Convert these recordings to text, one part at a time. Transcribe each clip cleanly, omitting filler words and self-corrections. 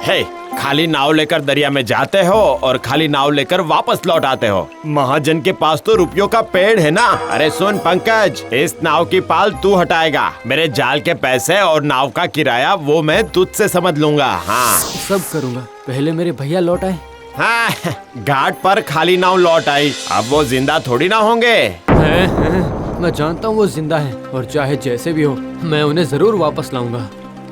हे, खाली नाव लेकर दरिया में जाते हो और खाली नाव लेकर वापस लौट आते हो। महाजन के पास तो रुपयों का पेड़ है ना। अरे सुन पंकज, इस नाव की पाल तू हटाएगा। मेरे जाल के पैसे और नाव का किराया वो मैं तुझसे समझ लूंगा। हाँ सब करूँगा, पहले मेरे भैया लौट आए। हाँ, घाट पर खाली नाव लौट आई, अब वो जिंदा थोड़ी ना होंगे। हैं, मैं जानता हूँ वो जिंदा है और चाहे जैसे भी हो मैं उन्हें जरूर वापस लाऊंगा।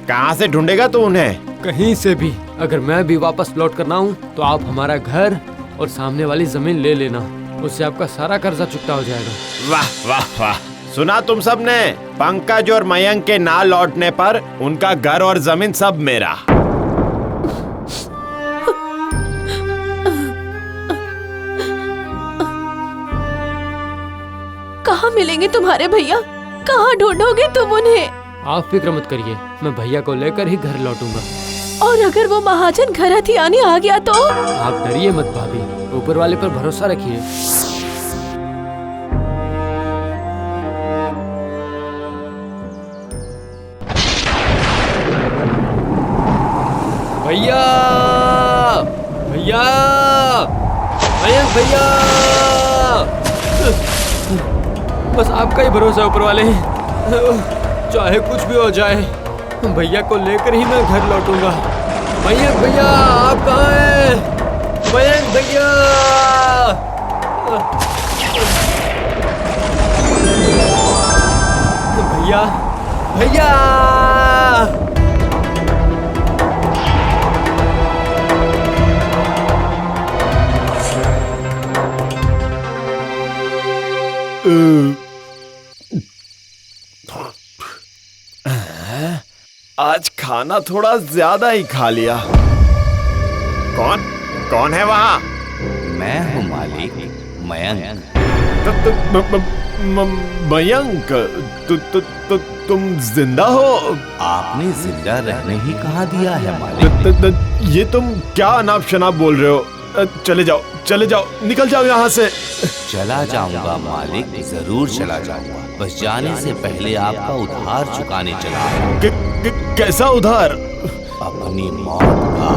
कहाँ से ढूंढेगा तू उन्हें? कहीं से भी। अगर मैं भी वापस लौट कर ना आऊं तो आप हमारा घर और सामने वाली जमीन ले लेना, उससे आपका सारा कर्जा चुकता हो जाएगा। वाह वाह वाह, सुना तुम सब ने? पंकज और मयंक के ना लौटने पर उनका घर और जमीन सब मेरा। कहाँ मिलेंगे तुम्हारे भैया? कहाँ ढूंढोगे तुम उन्हें? आप फिक्र मत करिए, मैं भैया को लेकर ही घर लौटूंगा। और अगर वो महाजन घर हथियाने आ गया तो? आप डरिए मत भाभी, ऊपर वाले पर भरोसा रखिए। भैया, भैया, मयंक भैया, बस आपका ही भरोसा ऊपर वाले। चाहे कुछ भी हो जाए, भैया को लेकर ही मैं घर लौटूंगा। मयंक भैया, आप कहाँ हैं? मयंक भैया, भैया, भैया, आज खाना थोड़ा ज्यादा ही खा लिया। कौन कौन है वहाँ? मैं हूँ मालिक, मयंक। मयंक, तुम जिंदा हो? आपने जिंदा रहने ही कहा दिया है मालिक। ये तुम क्या अनाप शनाप बोल रहे हो? चले जाओ, चले जाओ, निकल जाओ यहाँ से। चला जाऊंगा मालिक, जरूर चला जाऊंगा। बस जाने से पहले आपका उधार चुकाने चला। कैसा उधार? अपनी मौत का।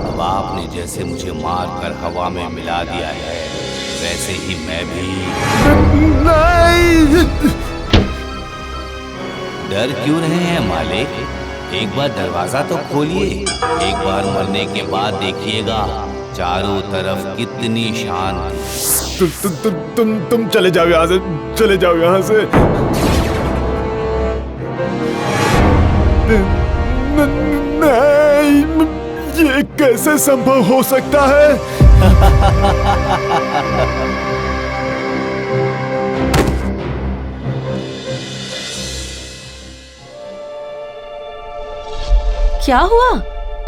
अब आपने जैसे मुझे मार कर हवा में मिला दिया है, वैसे ही मैं भी। नहीं। डर क्यों रहे हैं मालिक? एक बार दरवाजा तो खोलिए। एक बार मरने के बाद देखिएगा चारों तरफ कितनी शांति। तुम चले जाओ यहाँ से, चले जाओ यहाँ से। नहीं, ये कैसे संभव हो सकता है? क्या हुआ?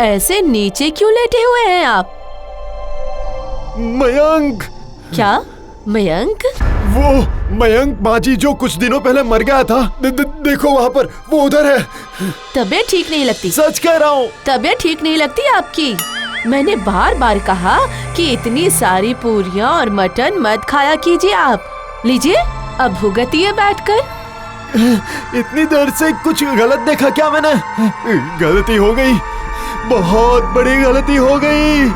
ऐसे नीचे क्यों लेटे हुए हैं आप? मयंक। क्या मयंक? वो मयंक माजी जो कुछ दिनों पहले मर गया था। देखो वहाँ पर, वो उधर है। तबीयत ठीक नहीं लगती? सच कह रहा हूँ। तबीयत ठीक नहीं लगती आपकी? मैंने बार बार कहा कि इतनी सारी पूरियां और मटन मत खाया कीजिए आप। लीजिए, अब भुगतिए बैठकर। इतनी देर से कुछ गलत देखा क्या मैंने? गलती हो गई, बहुत बड़ी गलती हो गई।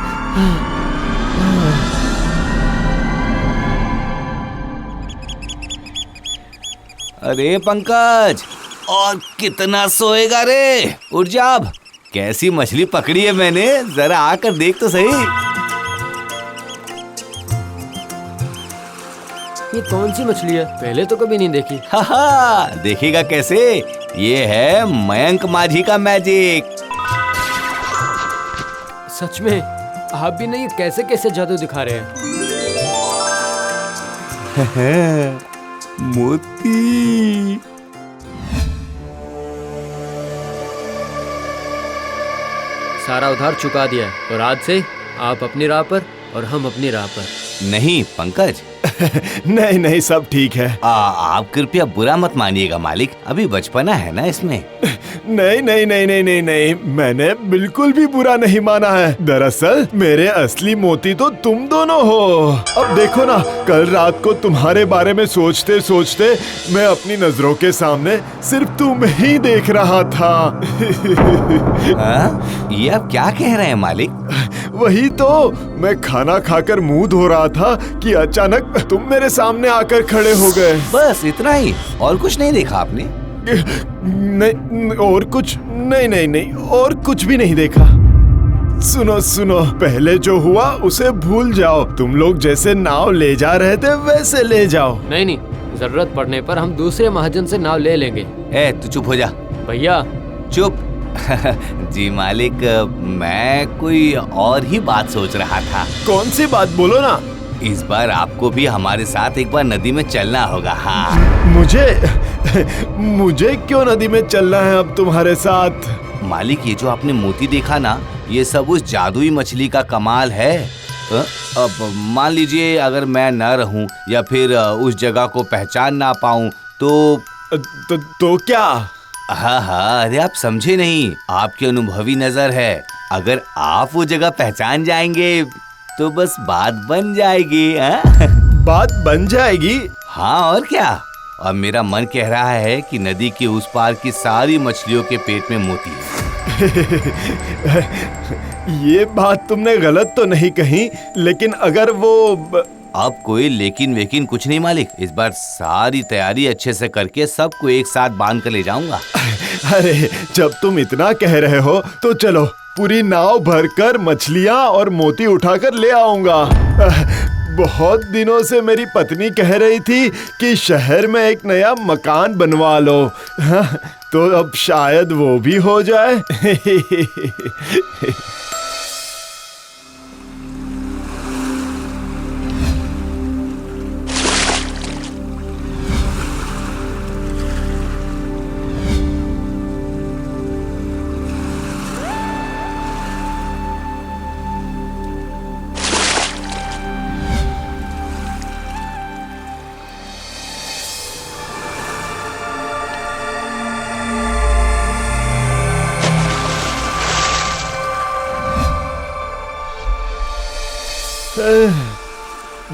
अरे पंकज, और कितना सोएगा रे? उठ जा अब। कैसी मछली पकड़ी है मैंने, जरा आकर देख तो सही। ये कौन सी मछली है? पहले तो कभी नहीं देखी। हा, देखेगा कैसे? ये है मयंक माझी का मैजिक। सच में आप भी नहीं, कैसे कैसे जादू दिखा रहे हैं। मोती। सारा उधार चुका दिया है और आज से आप अपनी राह पर और हम अपनी राह पर। नहीं पंकज। नहीं नहीं, सब ठीक है। आप कृपया बुरा मत मानिएगा मालिक, अभी बचपना है ना इसमें। नहीं नहीं नहीं नहीं नहीं नहीं, मैंने बिल्कुल भी बुरा नहीं माना है। दरअसल मेरे असली मोती तो तुम दोनों हो। अब देखो ना, कल रात को तुम्हारे बारे में सोचते सोचते मैं अपनी नजरों के सामने सिर्फ तुम ही देख रहा था। हाँ? ये आप क्या कह रहे हैं मालिक? वही तो, मैं खाना खाकर मुंह धो रहा था कि अचानक तुम मेरे सामने आकर खड़े हो गए। बस इतना ही, और कुछ नहीं देखा आपने? नहीं, और कुछ नहीं नहीं नहीं, और कुछ भी नहीं देखा। सुनो सुनो, पहले जो हुआ उसे भूल जाओ। तुम लोग जैसे नाव ले जा रहे थे वैसे ले जाओ। नहीं नहीं, जरूरत पड़ने पर हम दूसरे महाजन से नाव ले लेंगे। तू चुप हो जा। भैया चुप। जी मालिक, मैं कोई और ही बात सोच रहा था। कौन सी बात, बोलो ना। इस बार आपको भी हमारे साथ एक बार नदी में चलना होगा। हाँ। मुझे क्यों नदी में चलना है अब तुम्हारे साथ? मालिक, ये जो आपने मोती देखा ना, ये सब उस जादुई मछली का कमाल है। अब मान लीजिए अगर मैं न रहूं या फिर उस जगह को पहचान ना पाऊं तो क्या? हाँ हाँ, अरे आप समझे नहीं, आपकी अनुभवी नजर है। अगर आप वो जगह पहचान जाएंगे तो बस बात बन जाएगी। हाँ? बात बन जाएगी? हाँ और क्या। और मेरा मन कह रहा है कि नदी के उस पार की सारी मछलियों के पेट में मोती है। ये बात तुमने गलत तो नहीं कही, लेकिन अगर वो अब कोई लेकिन वेकिन कुछ नहीं मालिक। इस बार सारी तैयारी अच्छे से करके सबको एक साथ बांध कर ले जाऊंगा। अरे जब तुम इतना कह रहे हो तो चलो, पूरी नाव भरकर मछलियाँ और मोती उठाकर ले आऊंगा। बहुत दिनों से मेरी पत्नी कह रही थी कि शहर में एक नया मकान बनवा लो। हाँ, तो अब शायद वो भी हो जाए।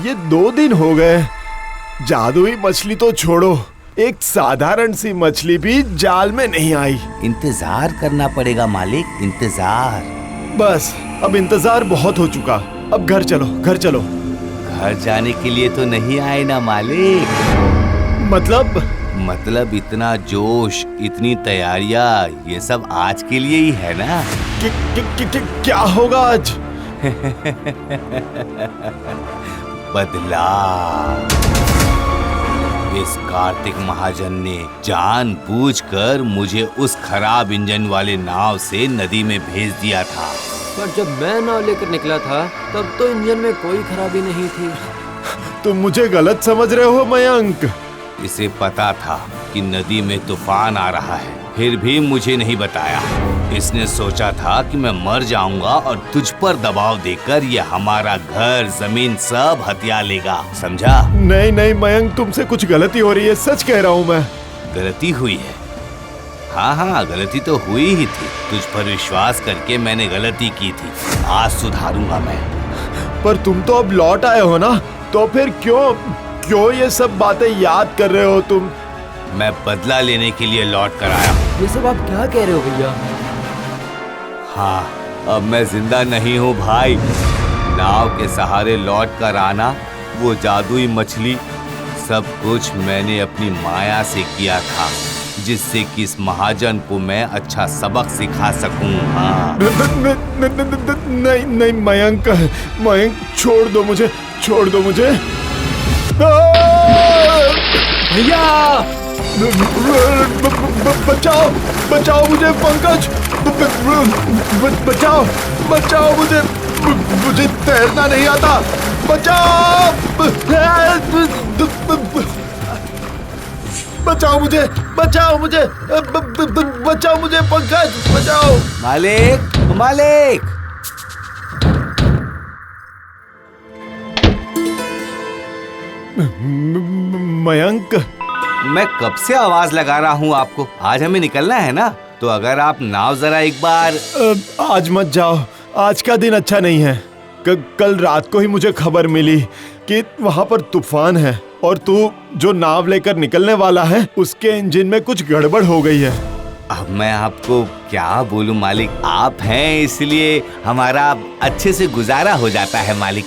ये 2 दिन हो गए, जादुई मछली तो छोड़ो, एक साधारण सी मछली भी जाल में नहीं आई। इंतजार करना पड़ेगा मालिक, इंतजार। बस अब इंतजार बहुत हो चुका, अब घर चलो, घर चलो। घर जाने के लिए तो नहीं आए ना मालिक। मतलब इतना जोश, इतनी तैयारियां, ये सब आज के लिए ही है ना। क्या होगा आज? बदलाव। इस कार्तिक महाजन ने जानबूझकर मुझे उस खराब इंजन वाले नाव से नदी में भेज दिया था। पर जब मैं नाव लेकर निकला था तब तो इंजन में कोई खराबी नहीं थी। तुम मुझे गलत समझ रहे हो मयंक। इसे पता था कि नदी में तूफान आ रहा है, फिर भी मुझे नहीं बताया। इसने सोचा था कि मैं मर जाऊंगा और तुझ पर दबाव देकर ये हमारा घर, जमीन सब हथिया लेगा, समझा? नहीं नहीं मयंक, तुमसे कुछ गलती हो रही है, सच कह रहा हूँ मैं। गलती हुई है? हाँ हाँ, गलती तो हुई ही थी। तुझ पर विश्वास करके मैंने गलती की थी, आज सुधारूंगा मैं। पर तुम तो अब लौट आए हो ना, तो फिर क्यों ये सब बातें याद कर रहे हो तुम? मैं बदला लेने के लिए लौट कर आया। ये सब आप क्या कह रहे हो भैया? हाँ, अब मैं जिंदा नहीं हूँ भाई। नाव के सहारे लौट कर आना, वो जादुई मछली, सब कुछ मैंने अपनी माया से किया था, जिससे कि इस महाजन को मैं अच्छा सबक सिखा सकूं। हाँ। नहीं नहीं मयंक, छोड़ दो मुझे, छोड़ दो मुझे। भैया बचाओ, बचाओ मुझे पंकज, बचाओ, बचाओ मुझे, मुझे तैरना नहीं आता, बचाओ, बचाओ मुझे, बचाओ मुझे, बचाओ मुझे पंकज, बचाओ। मालिक, मालिक। मयंक, मैं कब से आवाज लगा रहा हूँ आपको, आज हमें निकलना है ना। तो अगर आप नाव जरा एक बार। आज मत जाओ, आज का दिन अच्छा नहीं है। कल रात को ही मुझे खबर मिली कि वहाँ पर तूफान है और तू जो नाव लेकर निकलने वाला है उसके इंजन में कुछ गड़बड़ हो गई है। अब मैं आपको क्या बोलूं मालिक, आप हैं इसलिए हमारा अच्छे से गुजारा हो जाता है मालिक।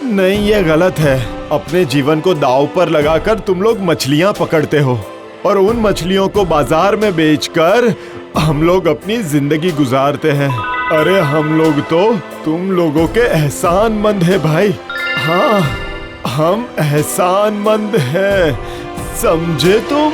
नहीं, ये गलत है। अपने जीवन को दांव पर लगाकर तुम लोग मछलियाँ पकड़ते हो और उन मछलियों को बाजार में बेचकर हम लोग अपनी जिंदगी गुजारते हैं। अरे हम लोग तो तुम लोगों के एहसानमंद है भाई। हाँ, हम एहसानमंद हैं, समझे तुम?